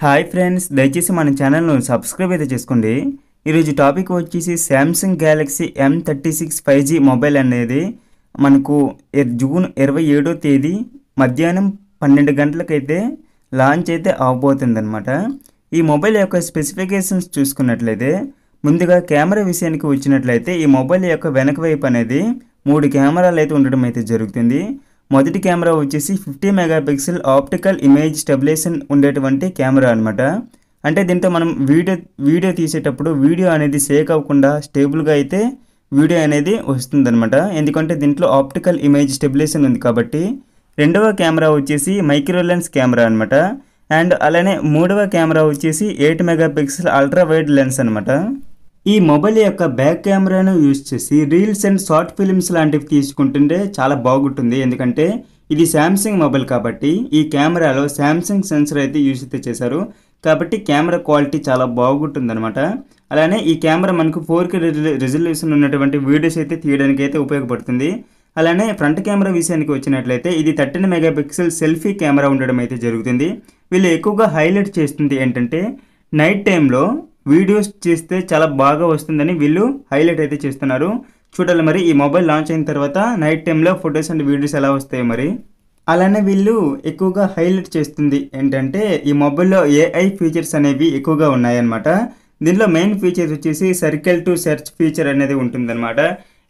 Hi friends, దయచేసి మన ఛానల్ను సబ్స్క్రైబ్ అయితే చేసుకోండి. ఈరోజు టాపిక్ వచ్చేసి Samsung Galaxy M36 5G mobile అనేది మనకు జూన్ 27వ తేదీ మధ్యాహ్నం 12 గంటలకైతే లాంచ్ అయితే అవబోతుందన్నమాట. ఈ మొబైల్ యొక్క స్పెసిఫికేషన్స్ చూసుకున్నట్లయితే ముందుగా కెమెరా విషయానికి వచ్చినట్లయితే ఈ మొబైల్ యొక్క వెనక వైపు అనేది 3 కెమెరాలు అయితే ఉండడం అయితే జరుగుతుంది. మొదటి కెమెరా వచ్చేసి 50 మెగాపిక్సెల్ ఆప్టికల్ ఇమేజ్ స్టెబిలైజేషన్ ఉండేటువంటి కెమెరా అనమాట. అంటే దీంతో మనం వీడియో తీసేటప్పుడు వీడియో అనేది షేక్ అవ్వకుండా స్టేబుల్గా అయితే వీడియో అనేది వస్తుందన్నమాట. ఎందుకంటే దీంట్లో ఆప్టికల్ ఇమేజ్ స్టెబిలైజేషన్ ఉంది కాబట్టి. రెండవ కెమెరా వచ్చేసి మైక్రో లెన్స్ కెమెరా అనమాట. అండ్ అలానే మూడవ కెమెరా వచ్చేసి 8 మెగాపిక్సెల్ అల్ట్రా వైడ్ లెన్స్ అనమాట. ఈ మొబైల్ యొక్క బ్యాక్ కెమెరాను యూజ్ చేసి రీల్స్ అండ్ షార్ట్ ఫిల్మ్స్ లాంటివి తీసుకుంటుంటే చాలా బాగుంటుంది. ఎందుకంటే ఇది శాంసంగ్ మొబైల్ కాబట్టి ఈ కెమెరాలో శాంసంగ్ సెన్సర్ అయితే యూజ్ అయితే చేశారు కాబట్టి కెమెరా క్వాలిటీ చాలా బాగుంటుంది అనమాట. అలానే ఈ కెమెరా మనకు 4K రెజల్యూషన్ ఉన్నటువంటి వీడియోస్ అయితే తీయడానికి అయితే ఉపయోగపడుతుంది. అలానే ఫ్రంట్ కెమెరా విషయానికి వచ్చినట్లయితే ఇది 13 మెగాపిక్సెల్ సెల్ఫీ కెమెరా ఉండడం అయితే జరుగుతుంది. వీళ్ళు ఎక్కువగా హైలైట్ చేస్తుంది ఏంటంటే నైట్ టైంలో వీడియోస్ చేస్తే చాలా బాగా వస్తుందని వీళ్ళు హైలైట్ అయితే చేస్తున్నారు. చూడాలి మరి ఈ మొబైల్ లాంచ్ అయిన తర్వాత నైట్ టైంలో ఫొటోస్ అండ్ వీడియోస్ ఎలా వస్తాయి మరి. అలానే వీళ్ళు ఎక్కువగా హైలైట్ చేస్తుంది ఏంటంటే ఈ మొబైల్లో AI ఫీచర్స్ అనేవి ఎక్కువగా ఉన్నాయన్నమాట. దీనిలో మెయిన్ ఫీచర్స్ వచ్చేసి సర్కిల్ టు సెర్చ్ ఫీచర్ అనేది ఉంటుందన్నమాట.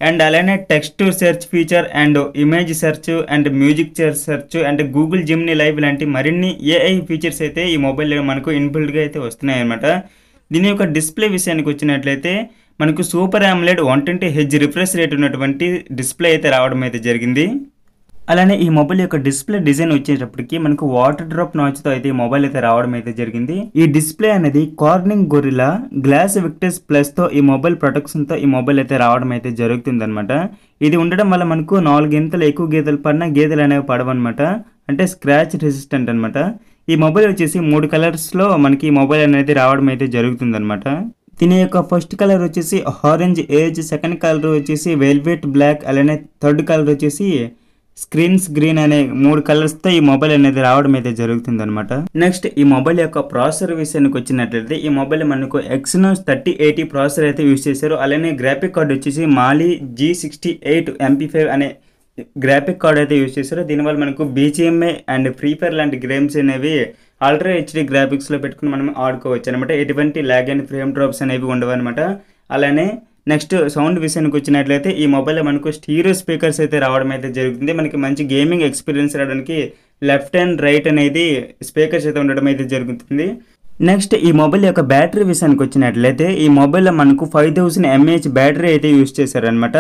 అండ్ అలానే text to search feature and image search and music search and Google జిమ్ని live లాంటి మరిన్ని AI ఫీచర్స్ అయితే ఈ మొబైల్లో మనకు ఇన్బిల్డ్గా అయితే వస్తున్నాయి అన్నమాట. దీని యొక్క డిస్ప్లే విషయానికి వచ్చినట్లయితే మనకు super AMOLED 120Hz refresh rate ఉన్నటువంటి డిస్ప్లే అయితే రావడం అయితే జరిగింది. అలానే ఈ మొబైల్ యొక్క డిస్ప్లే డిజైన్ వచ్చేటప్పటికి మనకు వాటర్ డ్రాప్ నాచ్తో అయితే ఈ మొబైల్ అయితే రావడం అయితే జరిగింది. ఈ డిస్ప్లే అనేది కార్నింగ్ గొరిల్లా గ్లాస్ విక్టర్స్ ప్లస్తో ఈ మొబైల్ ప్రొటెక్షన్తో ఈ మొబైల్ అయితే రావడం అయితే జరుగుతుంది అనమాట. ఇది ఉండడం వల్ల మనకు 4 గంటలు ఎక్కువ గీతలు పడినా గీతలు అనేవి పడవన్నమాట. అంటే స్క్రాచ్ రెసిస్టెంట్ అనమాట. ఈ మొబైల్ వచ్చేసి 3 కలర్స్లో మనకి ఈ మొబైల్ అనేది రావడం అయితే జరుగుతుంది అనమాట. దీని యొక్క ఫస్ట్ కలర్ వచ్చేసి ఆరెంజ్ ఏజ్, సెకండ్ కలర్ వచ్చేసి వెల్వెట్ బ్లాక్, అలానే థర్డ్ కలర్ వచ్చేసి స్క్రీన్స్ గ్రీన్ అనే 3 కలర్స్తో ఈ మొబైల్ అనేది రావడం అయితే జరుగుతుంది అనమాట. నెక్స్ట్ ఈ మొబైల్ యొక్క ప్రాసెసర్ విషయానికి వచ్చినట్లయితే ఈ మొబైల్ మనకు Exynos 3080 ప్రాసెసర్ అయితే యూజ్ చేశారు. అలానే గ్రాఫిక్ కార్డ్ వచ్చేసి మాలి G68 MP5 అనే గ్రాఫిక్ కార్డ్ అయితే యూజ్ చేశారు. దీనివల్ల మనకు BGMI అండ్ ఫ్రీ ఫైర్ లాంటి గేమ్స్ అనేవి అల్ట్రా HD గ్రాఫిక్స్లో పెట్టుకుని మనం ఆడుకోవచ్చు అనమాట. ఎటువంటి ల్యాగ్ అండ్ ఫ్రేమ్ డ్రాప్స్ అనేవి ఉండవు అనమాట. అలానే నెక్స్ట్ సౌండ్ విషయానికి వచ్చినట్లయితే ఈ మొబైల్లో మనకు స్టీరియో స్పీకర్స్ అయితే రావడం అయితే జరుగుతుంది. మనకి మంచి గేమింగ్ ఎక్స్పీరియన్స్ రావడానికి లెఫ్ట్ అండ్ రైట్ అనేది స్పీకర్స్ అయితే ఉండడం అయితే జరుగుతుంది. నెక్స్ట్ ఈ మొబైల్ యొక్క బ్యాటరీ విషయానికి వచ్చినట్లయితే ఈ మొబైల్లో మనకు 5000 mAh బ్యాటరీ అయితే యూజ్ చేశారనమాట.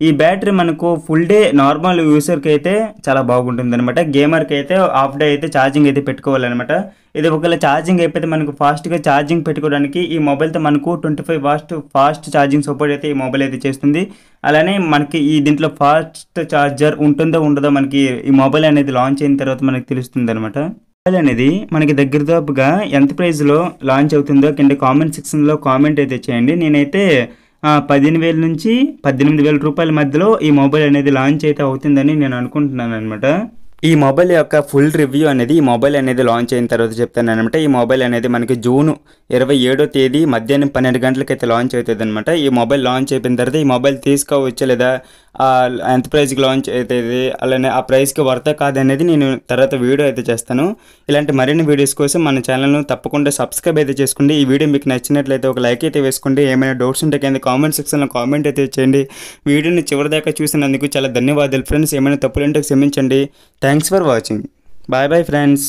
ఈ బ్యాటరీ మనకు ఫుల్ డే నార్మల్ యూజర్కి అయితే చాలా బాగుంటుంది అనమాట. గేమర్కి అయితే హాఫ్ డే అయితే ఛార్జింగ్ అయితే పెట్టుకోవాలన్నమాట. ఇది ఒకవేళ ఛార్జింగ్ అయిపోతే మనకు ఫాస్ట్గా ఛార్జింగ్ పెట్టుకోవడానికి ఈ మొబైల్తో మనకు 25 వాట్స్ ఫాస్ట్ ఛార్జింగ్ సపోర్ట్ అయితే ఈ మొబైల్ అయితే చేస్తుంది. అలానే మనకి ఈ దీంట్లో ఫాస్ట్ ఛార్జర్ ఉంటుందో ఉండదో మనకి ఈ మొబైల్ అనేది లాంచ్ అయిన తర్వాత మనకి తెలుస్తుంది అనమాట. మొబైల్ అనేది మనకి దగ్గర దాపుగా ఎంత ప్రైస్లో లాంచ్ అవుతుందో కింద కామెంట్ సెక్షన్లో కామెంట్ అయితే చేయండి. నేనైతే 15,000 నుంచి 18,000 రూపాయల మధ్యలో ఈ మొబైల్ అనేది లాంచ్ అయితే అవుతుందని నేను అనుకుంటున్నాను అనమాట. ఈ మొబైల్ యొక్క ఫుల్ రివ్యూ అనేది ఈ మొబైల్ అనేది లాంచ్ అయిన తర్వాత చెప్తాను అనమాట. ఈ మొబైల్ అనేది మనకి జూన్ 27వ తేదీ మధ్యాహ్నం 12 గంటలకైతే లాంచ్ అవుతుంది అనమాట. ఈ మొబైల్ లాంచ్ అయిపోయిన తర్వాత ఈ మొబైల్ తీసుకోవచ్చా లేదా ఎంత ప్రైస్కి లాంచ్ అవుతుంది, అలానే ఆ ప్రైస్కి వర్త కాదనేది నేను తర్వాత వీడియో అయితే చేస్తాను. ఇలాంటి మరిన్ని వీడియోస్ కోసం మన ఛానల్ను తప్పకుండా సబ్స్క్రైబ్ అయితే చేసుకోండి. ఈ వీడియో మీకు నచ్చినట్లయితే ఒక లైక్ అయితే వేసుకోండి. ఏమైనా డౌట్స్ ఉంటే కింద కామెంట్ సెక్షన్లో కామెంట్ అయితే చేయండి. వీడియోని చివరిదాకా చూసినందుకు చాలా ధన్యవాదాలు ఫ్రెండ్స్. ఏమైనా తప్పులుంటే క్షమించండి. Thanks for watching. Bye bye friends.